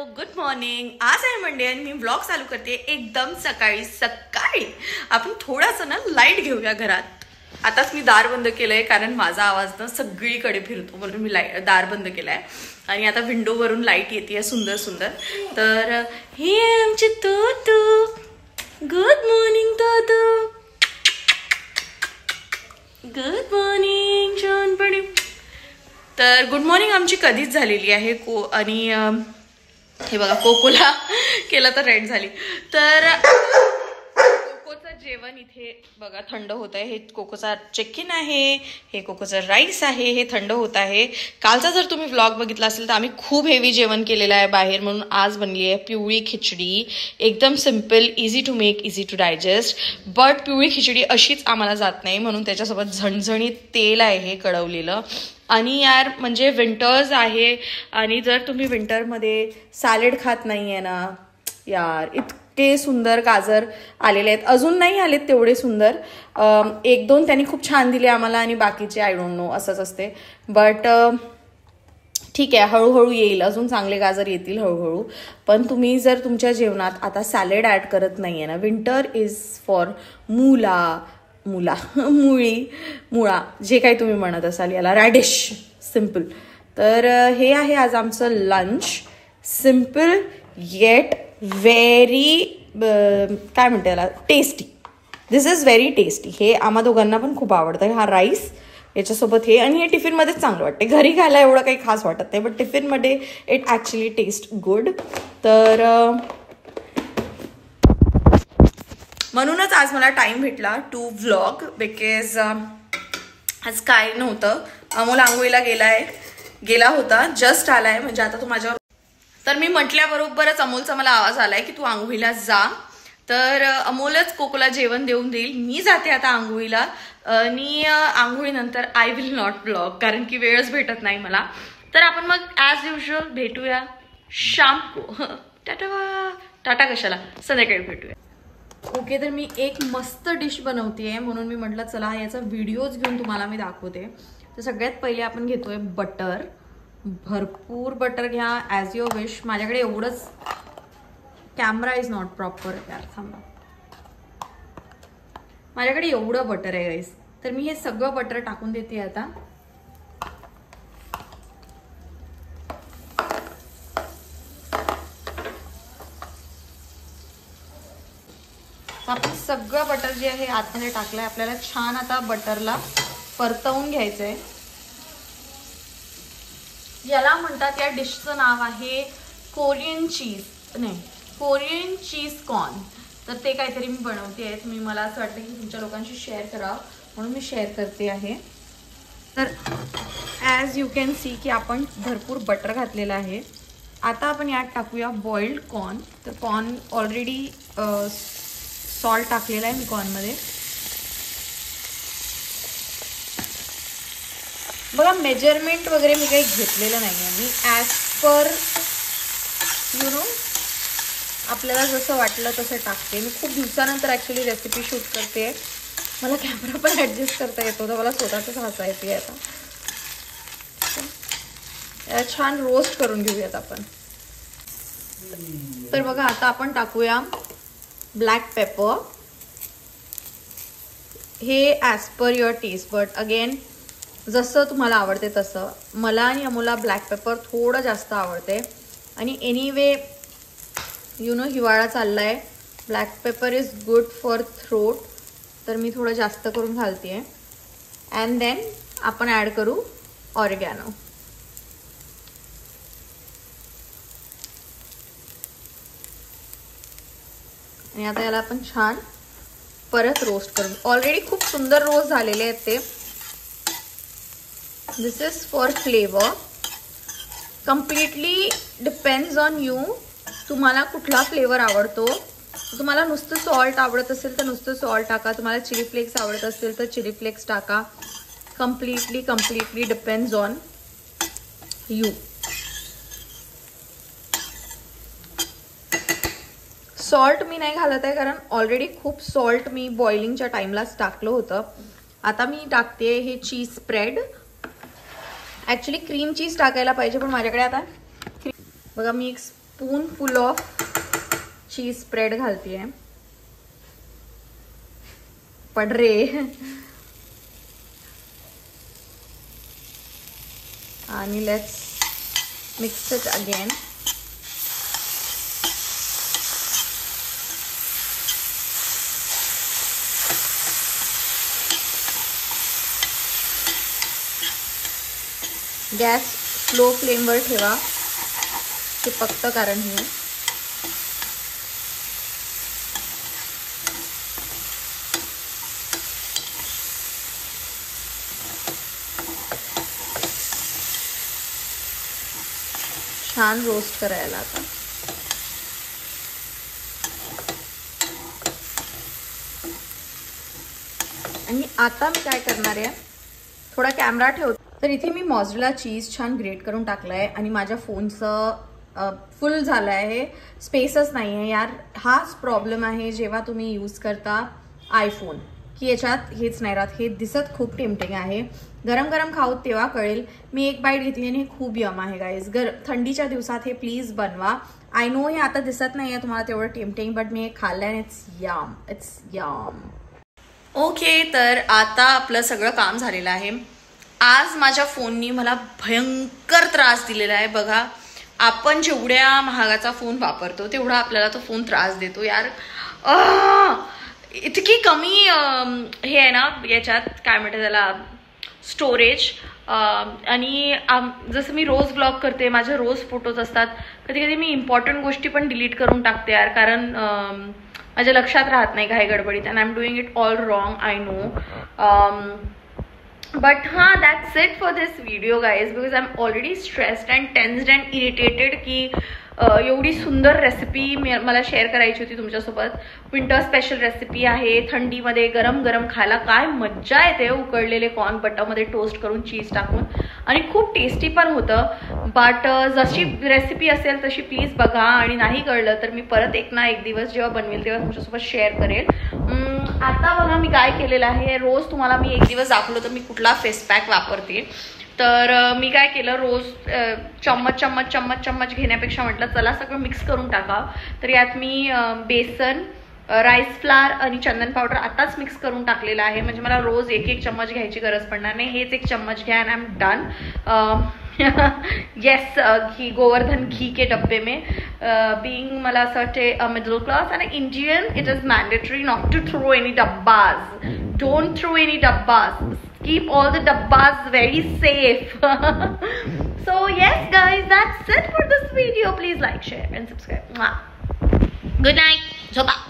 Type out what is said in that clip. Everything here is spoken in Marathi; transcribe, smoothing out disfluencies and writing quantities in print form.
Good morning. आज आहे मंडे आणि मी ब्लॉग चालू करते एकदम सकाळी सकाळी. आपण थोडासा ना लाईट घेऊया घरात. आताच मी दार बंद केलंय कारण माझा आवाज ना सगळीकडे फिरतो म्हणून मी दार बंद केलाय आणि आता विंडोवरून लाईट येते सुंदर सुंदर. तर हे आमचे तोतू. गुड मॉर्निंग तोतू. गुड मॉर्निंग छानपणे. तर गुड मॉर्निंग आमची कधीच झालेली आहे आणि हे बघा कोकोला केलं तर रेड झाली. तर कोकोचं जेवण इथे बघा थंड होत आहे. हे कोकोचा चिकन आहे, हे कोकोचं राईस आहे, हे थंड होत आहे. कालचा जर तुम्ही व्लॉग बघितला असेल तर आम्ही खूप हेवी जेवण केलेलं आहे बाहेर, म्हणून आज बनली आहे पिवळी खिचडी. एकदम simple, easy to make, easy to digest. But पिवळी खिचडी अशीच आम्हाला जात नाही म्हणून त्याच्यासोबत झणझणीत तेल आहे हे कढवलेलं. आणि यार म्हणजे विंटर्स आहे आणि जर तुम्ही विंटरमध्ये सॅलेड खात नाही आहे ना यार, इतके सुंदर गाजर आलेले आहेत. अजून नाही आलेत तेवढे सुंदर. एक दोन त्यांनी खूप छान दिले आम्हाला आणि बाकीचे आय डोंट नो, असंच असते. बट ठीक आहे, हळूहळू येईल, अजून चांगले गाजर येतील हळूहळू. पण तुम्ही जर तुमच्या जेवणात आता सॅलेड ॲड करत नाही आहे ना, विंटर इज फॉर मुळा जे काही तुम्ही म्हणत असाल याला, रॅडिश सिम्पल. तर हे आहे आज आमचं लंच. सिम्पल येट व्हेरी काय म्हणते याला, tasty. This is very tasty. हे आम्हा दोघांना पण खूप आवडतं. हा राईस याच्यासोबत हे, आणि हे टिफिनमध्येच चांगलं वाटते. घरी खायला एवढं काही खास वाटत नाही बट टिफिनमध्ये इट ॲक्च्युली टेस्ट गुड. तर म्हणूनच आज मला टाइम भेटला टू व्लॉग, बिकॉज आज काय नव्हतं. अमोल आंघोळीला गेला होता, जस्ट आलाय. म्हणजे आता तो माझ्यावर, तर मी म्हटल्याबरोबरच अमोलचा मला आवाज आलाय की तू आंघोळीला जा. तर अमोलच कोकोला जेवण देऊन देईल. मी जाते आता आंघोळीला आणि आंघोळीनंतर आय विल नॉट व्लॉग कारण की वेळच भेटत नाही मला. तर आपण मग ॲज युजल भेटूया शाम को. टाटा. टाटा कशाला, संध्याकाळी भेटूया. ओके, तर मी एक मस्त डिश बनवते म्हणून मी म्हटलं चला याचा व्हिडिओज घेऊन तुम्हाला मी दाखवते. तर सगळ्यात पहिले आपण घेतोय बटर. भरपूर बटर घ्या, ॲज युअर विश. माझ्याकडे एवढंच, कॅमेरा इज नॉट प्रॉपर यार, थांबा. माझ्याकडे एवढं बटर आहे गाईस. तर मी हे सगळं बटर टाकून देते आता. आपण सगळं बटर जे आहे आतमध्ये टाकलंय. आपल्याला छान आता बटरला परतवून घ्यायचंय. याला म्हणतात, या डिशचं नाव आहे कोरियन चीज कॉर्न. तर ते काहीतरी मी बनवते आहे. तुम्ही, मला असं वाटतं की तुमच्या लोकांशी शेअर करावं म्हणून मी शेअर करते आहे. तर ॲज यू कॅन सी की आपण भरपूर बटर घातलेलं आहे. आता आपण यात टाकूया बॉइल्ड कॉर्न. तर कॉर्न ऑलरेडी सॉल्ट टाकलेला आहे मी कॉर्नमध्ये. बघा मेजरमेंट वगैरे मी काही घेतलेलं नाही आहे. मी ॲज पर आपल्याला जसं वाटलं तसं टाकते. मी खूप दिवसानंतर ॲक्च्युली रेसिपी शूट करते. मला कॅमेरा पण ॲडजस्ट करता येतो, तर मला स्वतःच हसायचं आहे आता. छान रोस्ट करून घेऊयात आपण. तर बघा आता आपण टाकूया ब्लॅक पेपर. हे as per your taste, but again जसं तुम्हाला आवडते तसं. मला आणि अमोला ब्लॅक पेपर थोडं जास्त आवडते आणि एनिवे हिवाळा चाललाय. Black paper is good for throat, तर मी थोडं जास्त करून घालते. अँड देन आपण ॲड करू ऑरिगॅनो. आणि आता याला आपण छान परत रोस्ट करू. ऑलरेडी खूप सुंदर रोस्ट झालेले आहेत ते. This is for flavour. Completely depends on you. तुम्हाला कुठला फ्लेवर आवडतो. तुम्हाला नुसतं सॉल्ट आवडत असेल तर नुसतं सॉल्ट टाका. तुम्हाला चिली फ्लेक्स आवडत असेल तर चिली फ्लेक्स टाका. Completely depends on you. Salt मी नाही घालत आहे कारण ऑलरेडी खूप सॉल्ट मी बॉइलिंगच्या टाइमलाच टाकलं होतं. आता मी टाकते हे cheese spread. Actually cream cheese टाकायला पाहिजे पण माझ्याकडे आता बघा मी एक spoon full of cheese spread घालतीये. पड रे. आणि let's mix it again. Gas slow फ्लेमवर ठेवा, चिपकतं कारण हे. छान रोस्ट करायला आता. आणि आता मी काय करणार आहे, थोडा कॅमेरा ठेवतो. तर इथे मी मॉझरेला चीज छान ग्रेट करून टाकलाय आणि माझ्या फोनचं फुल झालं आहे, स्पेसच नाही आहे यार. हाच प्रॉब्लेम आहे जेव्हा तुम्ही यूज करता आयफोन, की याच्यात हेच नाही राहत. हे दिसत खूप टेम्पटिंग आहे. गरम गरम खाऊ तेव्हा कळेल. मी एक बाईट घेतली आणि हे खूप यम आहे गाईज. थंडीच्या दिवसात हे प्लीज बनवा. आय नो हे आता दिसत नाही आहे तुम्हाला तेवढं टेम्पटिंग, बट मी हे खाल्लं आणि it's yum, it's yum. Okay, तर आता आपलं सगळं काम झालेलं आहे. आज माझ्या फोननी मला भयंकर त्रास दिलेला आहे. बघा, आपण जेवढ्या महागाचा फोन वापरतो तेवढा आपल्याला तो फोन त्रास देतो यार. इतकी कमी हे आहे ना याच्यात, काय म्हणते त्याला, स्टोरेज. आणि जसं मी रोज ब्लॉग करते, माझे रोज फोटोज असतात, कधी कधी मी इम्पॉर्टंट गोष्टी पण डिलीट करून टाकते यार, कारण माझ्या लक्षात राहत नाही काही गडबडीत. And I am doing it all wrong, I know. But that's it for this video guys, because I'm already stressed and tensed and irritated की एवढी सुंदर रेसिपी मला शेअर करायची होती तुमच्यासोबत. विंटर स्पेशल रेसिपी आहे, थंडीमध्ये गरम गरम खायला काय मज्जा येते. उकडलेले कॉर्न बटरमध्ये टोस्ट करून चीज टाकून, आणि खूप टेस्टी पण होतं. बट जशी रेसिपी असेल तशी प्लीज बघा, आणि नाही कळलं तर मी परत एक दिवस जेव्हा बनवेल तेव्हा तुमच्यासोबत शेअर करेल. आता बघा मी काय केलेलं आहे. रोज तुम्हाला मी एक दिवस दाखवलं तर मी कुठला फेस पॅक वापरते. तर मी काय केलं, रोज चम्मच घेण्यापेक्षा म्हटलं चला सगळं मिक्स करून टाका. तर यात मी बेसन, राईस फ्लावर आणि चंदन पावडर आताच मिक्स करून टाकलेलं आहे. म्हणजे मला रोज एक चम्मच घ्यायची गरज पडणार नाही. हेच एक चम्मच घ्या and I am done. Yes, घी, गोवर्धन घी के डब्बे में. बीइंग मला असं वाटते मिडल क्लास आणि Indian, it is mandatory not to throw any डब्बाज. डोंट थ्रो एनी डब्बाज. Keep all the dabbas very safe. So yes guys, that's it for this video. Please like, share and subscribe. Good night. Zoba.